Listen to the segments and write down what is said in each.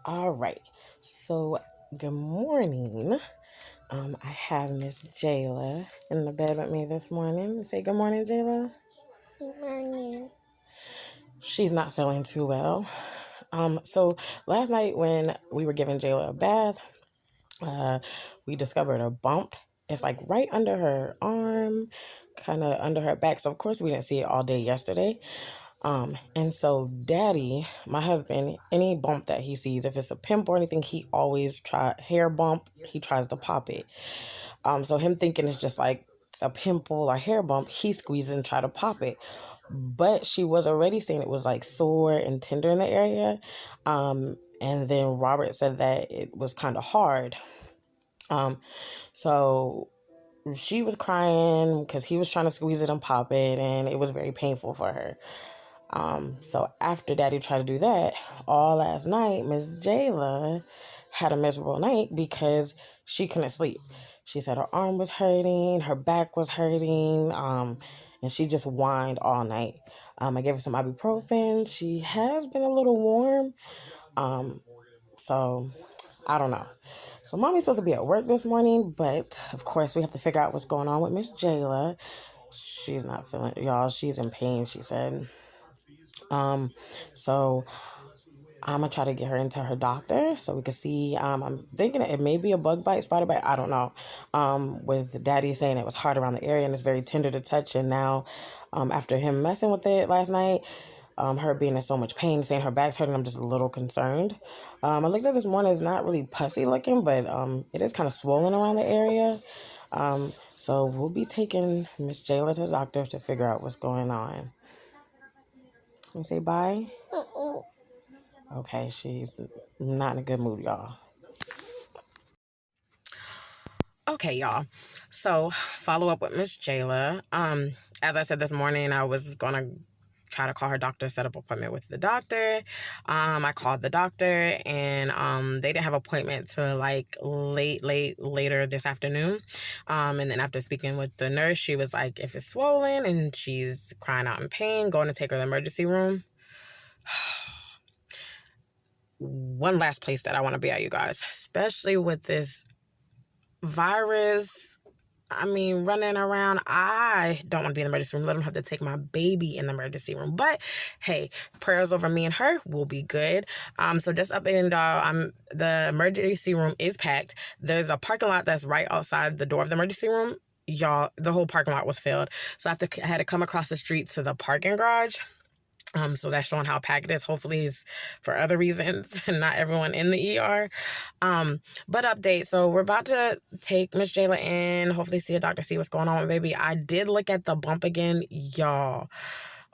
All right. So, good morning. I have Miss Jayla in the bed with me this morning. Say good morning, Jayla. Good morning. She's not feeling too well. So last night when we were giving Jayla a bath, we discovered a bump. It's like right under her arm, kind of under her back. So of course we didn't see it all day yesterday. And so Daddy, my husband, any bump that he sees, if it's a pimple or anything, he always hair bump, he tries to pop it. So him thinking it's just like a pimple or hair bump, he squeezes and try to pop it. But she was already saying it was like sore and tender in the area. And then Robert said that it was kind of hard. So she was crying because he was trying to squeeze it and pop it, and it was very painful for her. So after Daddy tried to do that, all last night, Miss Jayla had a miserable night because she couldn't sleep. She said her arm was hurting, her back was hurting, and she just whined all night. I gave her some ibuprofen. She has been a little warm, so I don't know. So Mommy's supposed to be at work this morning, but of course we have to figure out what's going on with Miss Jayla. She's not feeling, y'all. She's in pain, she said. So I'm gonna try to get her into her doctor so we can see. I'm thinking it may be a bug bite, spider bite. I don't know. With Daddy saying it was hard around the area and it's very tender to touch, and now, after him messing with it last night, her being in so much pain, saying her back's hurting, I'm just a little concerned. I looked at this morning; it's not really pussy looking, but it is kind of swollen around the area. So we'll be taking Miss Jayla to the doctor to figure out what's going on. You say bye. Okay, she's not in a good mood, y'all. Okay, y'all. So, follow up with Miss Jayla. As I said this morning, I was gonna try to call her doctor, set up an appointment with the doctor. I called the doctor, and they didn't have an appointment till like later this afternoon. And then after speaking with the nurse, she was like, if it's swollen and she's crying out in pain, going to take her to the emergency room. One last place that I want to be at, you guys, especially with this virus. I mean, running around. I don't want to be in the emergency room. Let them have to take my baby in the emergency room. But hey, prayers over me and her will be good. So just up in the emergency room is packed. There's a parking lot that's right outside the door of the emergency room. Y'all, the whole parking lot was filled. So I had to come across the street to the parking garage. So that's showing how packed it is. Hopefully it's for other reasons and not everyone in the ER. But update. So we're about to take Miss Jayla in, hopefully see a doctor, see what's going on with baby. I did look at the bump again, y'all.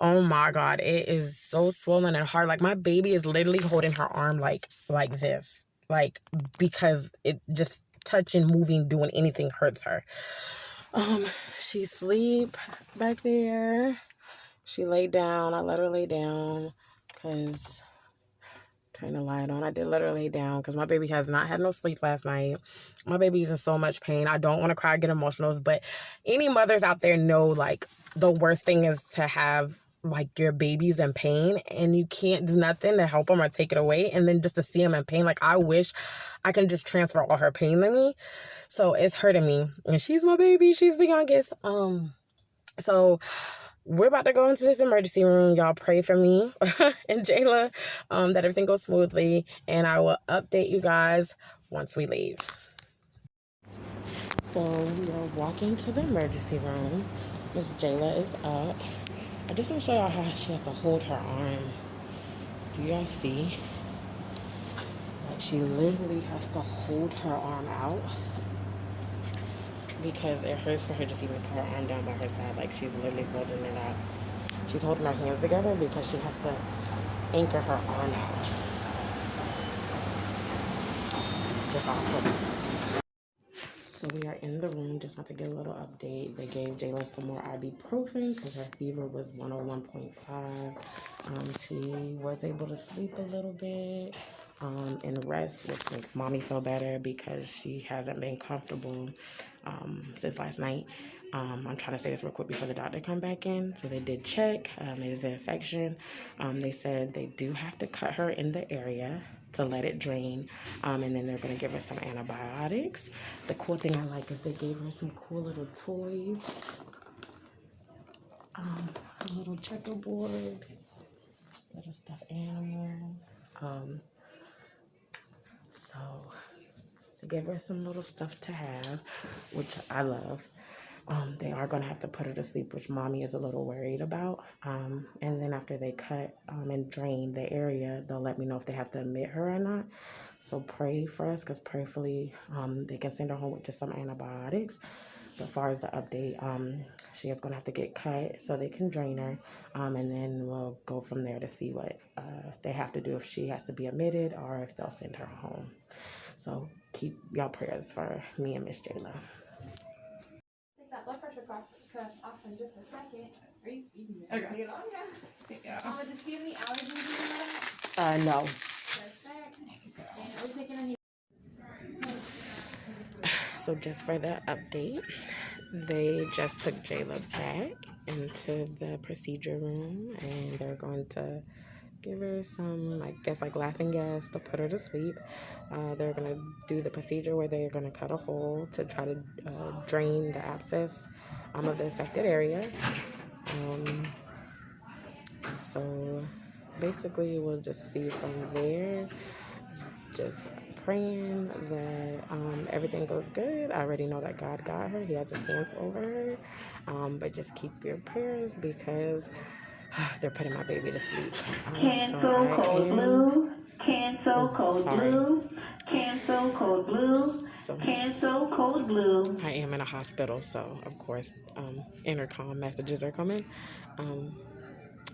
Oh my God. It is so swollen and hard. Like my baby is literally holding her arm like this. Like, because it just touching, moving, doing anything hurts her. She sleep back there. She laid down. I let her lay down because, turn the light on. I did let her lay down because my baby has not had no sleep last night. My baby's in so much pain. I don't want to cry, get emotional, but any mothers out there know, like, the worst thing is to have, like, your baby's in pain and you can't do nothing to help them or take it away, and then just to see them in pain. Like, I wish I can just transfer all her pain to me. So it's hurting me. And she's my baby. She's the youngest. So we're about to go into this emergency room. Y'all pray for me and Jayla, that everything goes smoothly. And I will update you guys once we leave. So we are walking to the emergency room. Miss Jayla is up. I just want to show y'all how she has to hold her arm. Do y'all see? Like, she literally has to hold her arm out because it hurts for her just even put her arm down by her side. Like, she's literally holding it out. She's holding her hands together because she has to anchor her arm out. Just off of it. So we are in the room. Just have to get a little update. They gave Jayla some more ibuprofen because her fever was 101.5. She was able to sleep a little bit and rest, which makes mommy feel better because she hasn't been comfortable since last night. I'm trying to say this real quick before the doctor come back in. So they did check. It is an infection. They said they do have to cut her in the area. to let it drain. And then they're going to give her some antibiotics. The cool thing I like is they gave her some cool little toys. A little checkerboard, little stuffed animal. So they gave her some little stuff to have, which I love. They are going to have to put her to sleep, which mommy is a little worried about. And then after they cut and drain the area, they'll let me know if they have to admit her or not. So pray for us, because prayerfully they can send her home with just some antibiotics. But as far as the update, she is going to have to get cut so they can drain her. And then we'll go from there to see what they have to do, if she has to be admitted or if they'll send her home. So keep y'all prayers for me and Miss Jayla. Blood pressure off in just a second. Are you eating it? Okay. Mama, does she have any allergies? No. Perfect. And are we taking any? So just for the update, they just took Jayla back into the procedure room, and they're going to give her some, I guess, like laughing gas to put her to sleep. They're going to do the procedure where they're going to cut a hole to try to drain the abscess of the affected area. So basically we'll just see from there, just praying that everything goes good. I already know that God got her. He has his hands over her. But just keep your prayers, because they're putting my baby to sleep. Cancel code blue. Cancel code blue. Cancel code blue. Cancel code blue. I am in a hospital, so of course intercom messages are coming.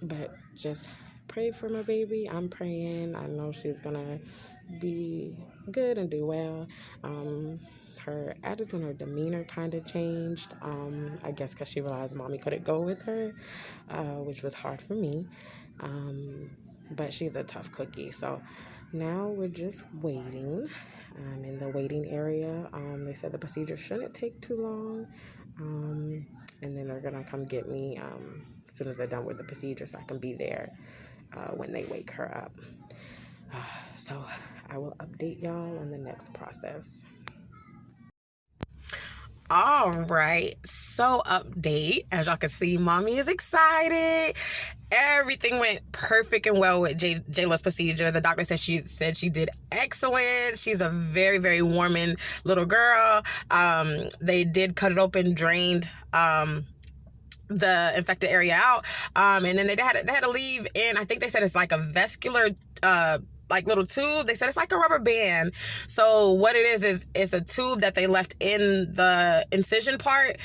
But just pray for my baby. I'm praying. I know she's gonna be good and do well. Her attitude and her demeanor kind of changed, I guess because she realized mommy couldn't go with her, which was hard for me, but she's a tough cookie. So now we're just waiting. In the waiting area. They said the procedure shouldn't take too long, and then they're gonna come get me as soon as they're done with the procedure, so I can be there when they wake her up. So I will update y'all on the next process. All right, so update. As y'all can see, mommy is excited. Everything went perfect and well with Jayla's procedure. The doctor said she did excellent. She's a very, very warming little girl. They did cut it open, drained the infected area out, and then they had to leave in, I think they said it's like a vascular like little tube. They said it's like a rubber band. So what it is it's a tube that they left in the incision part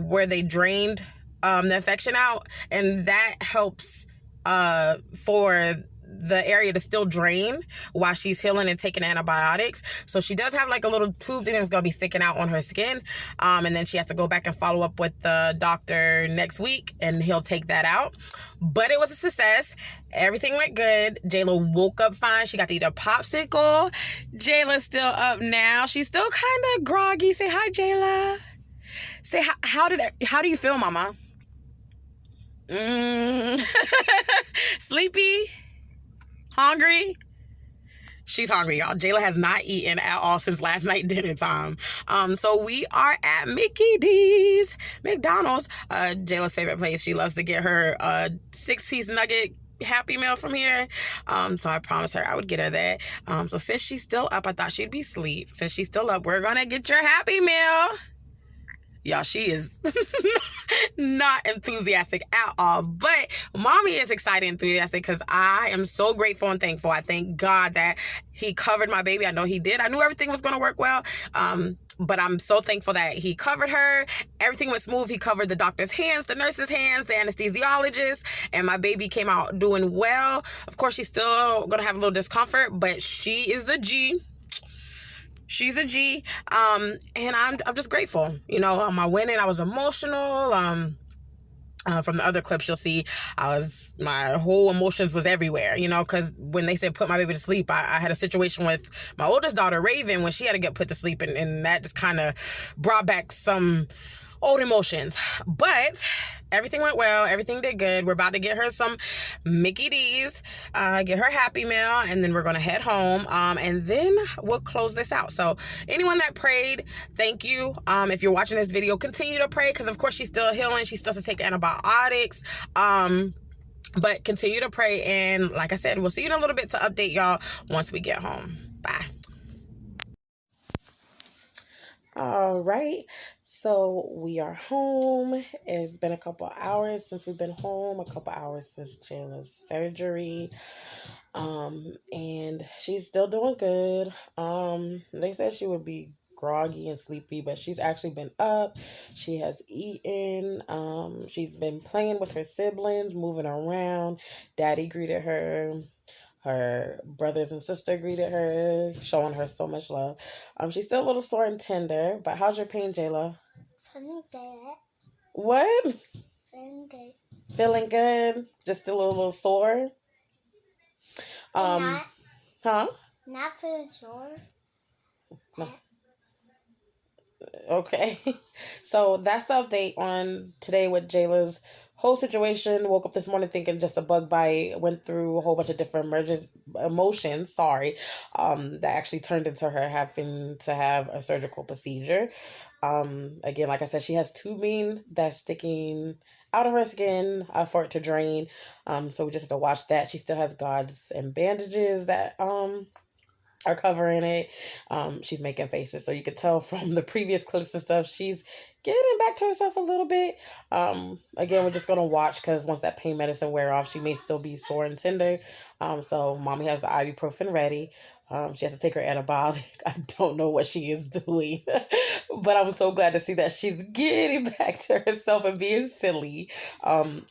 where they drained the infection out, and that helps for the area to still drain while she's healing and taking antibiotics. So she does have like a little tube thing that's going to be sticking out on her skin, and then she has to go back and follow up with the doctor next week, and he'll take that out. But it was a success. Everything went good. Jayla woke up fine. She got to eat a popsicle. Jayla's still up now. She's still kind of groggy. Say hi, Jayla. Say how do you feel, mama? Sleepy? Hungry? She's hungry, y'all. Jayla has not eaten at all since last night dinner time. So we are at Mickey D's, McDonald's, Jayla's favorite place. She loves to get her 6-piece nugget Happy Meal from here. So I promised her I would get her that. So since she's still up, I thought she'd be asleep. Since she's still up, we're gonna get your Happy Meal. Y'all, she is not enthusiastic at all, but mommy is excited and enthusiastic because I am so grateful and thankful. I thank God that he covered my baby. I know he did. I knew everything was going to work well, but I'm so thankful that he covered her. Everything went smooth. He covered the doctor's hands, the nurse's hands, the anesthesiologist, and my baby came out doing well. Of course, she's still going to have a little discomfort, but she is the G. She's a G, and I'm just grateful. You know, on my wedding, I was emotional. From the other clips you'll see, my whole emotions was everywhere, you know, because when they said put my baby to sleep, I had a situation with my oldest daughter, Raven, when she had to get put to sleep, and that just kind of brought back some old emotions. But everything went well. Everything did good. We're about to get her some Mickey D's, get her Happy Meal, and then we're going to head home. And then we'll close this out. So anyone that prayed, thank you. If you're watching this video, continue to pray because, of course, she's still healing. She still has to take antibiotics. But continue to pray. And like I said, we'll see you in a little bit to update y'all once we get home. Bye. All right, so we are home. It's been a couple of hours since we've been home, a couple of hours since Jayla's surgery, and she's still doing good. They said she would be groggy and sleepy, but she's actually been up. She has eaten. She's been playing with her siblings, moving around. Daddy greeted her. Her brothers and sister greeted her, showing her so much love. She's still a little sore and tender, but how's your pain, Jayla? Feeling good. What? Feeling good. Feeling good? Just still a little sore? Not Huh? feeling sore. No. Okay. So that's the update on today with Jayla's whole situation. Woke up this morning thinking just a bug bite. Went through a whole bunch of different emotions. That actually turned into her having to have a surgical procedure. Again, like I said, she has tubing that's sticking out of her skin for it to drain. So we just have to watch that. She still has gauze and bandages that are covering it. She's making faces, so you could tell from the previous clips and stuff, she's getting back to herself a little bit. Again, we're just gonna watch because once that pain medicine wear off, she may still be sore and tender. So mommy has the ibuprofen ready. She has to take her antibiotic. I don't know what she is doing, but I'm so glad to see that she's getting back to herself and being silly,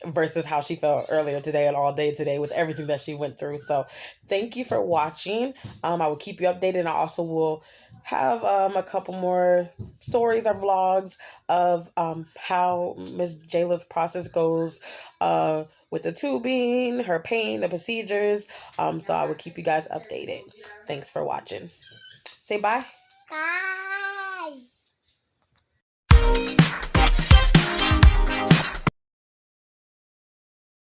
versus how she felt earlier today and all day today with everything that she went through. So thank you for watching. I will keep you updated. I also will have a couple more stories or vlogs of how Miss Jayla's process goes with the tubing, her pain, the procedures. So I will keep you guys updated. Thanks for watching. Say bye. Bye.